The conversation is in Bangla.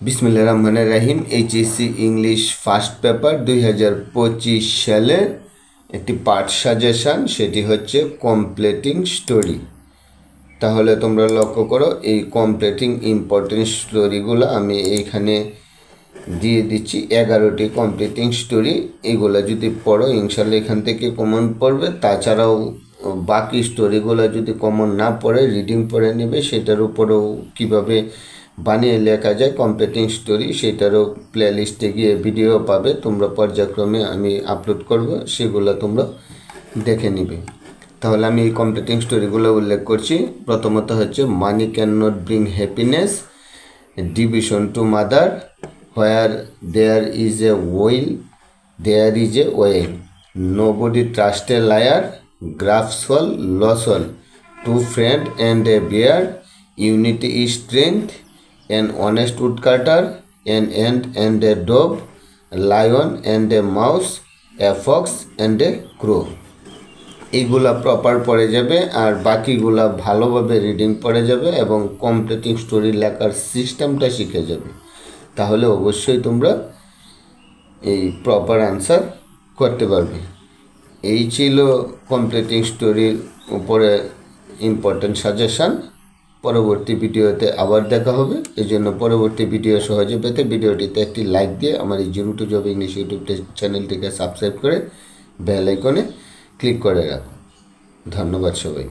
বিসমিল্লাহির রহমানির রহিম। এইচএসসি ইংলিশ ফার্স্ট পেপার 2025 সালের একটি পার্ট সাজেশন, সেটি হচ্ছে কমপ্লিটিং স্টোরি। তাহলে তোমরা লক্ষ্য করো, এই কমপ্লিটিং ইম্পর্টেন্ট স্টোরিগুলো আমি এইখানে দিয়ে দিচ্ছি। 11টি কমপ্লিটিং স্টোরি, এগুলো যদি পড়ো ইনশাল্লাহ এখান থেকে কমন পড়বে। তাছাড়াও বাকি স্টোরিগুলো যদি কমন না পড়ে রিডিং পড়ে নেবে। সেটার উপরেও কিভাবে বানিয়ে লেখা যায় কমপ্লিটিং স্টোরি, সেটারও প্লেলিস্টে গিয়ে ভিডিও পাবে তোমরা, পর্যায়ক্রমে আমি আপলোড করব, সেগুলো তোমরা দেখে নিবে। তাহলে আমি এই কমপ্লিটিং স্টোরিগুলো উল্লেখ করছি। প্রথমত হচ্ছে money can not bring happiness, division to mother, where there is a will there is a way, nobody trust a liar, গ্রাফসল লসল, two friend and a bear, unity is strength, an honest woodcutter, an ant and a dove, a lion and a mouse, a fox and a crow। এইগুলা প্রপার পড়ে যাবে আর বাকিগুলা ভালোভাবে রিডিং পড়ে যাবে এবং কমপ্লিটিং স্টোরি লেখার সিস্টেমটা শিখে যাবে। তাহলে অবশ্যই তোমরা এই প্রপার আনসার করতে পারবে। এই ছিল কমপ্লিটিং স্টোরির উপরে ইম্পর্টেন্ট সাজেশন। পরবর্তী ভিডিওতে আবার দেখা হবে। এই জন্য পরবর্তী ভিডিও সহজে পেতে ভিডিওটিতে একটি লাইক দিয়ে আমার এই zero to job English YouTube চ্যানেলটিকে সাবস্ক্রাইব করে বেল আইকনে ক্লিক করে রাখো। ধন্যবাদ সবাই।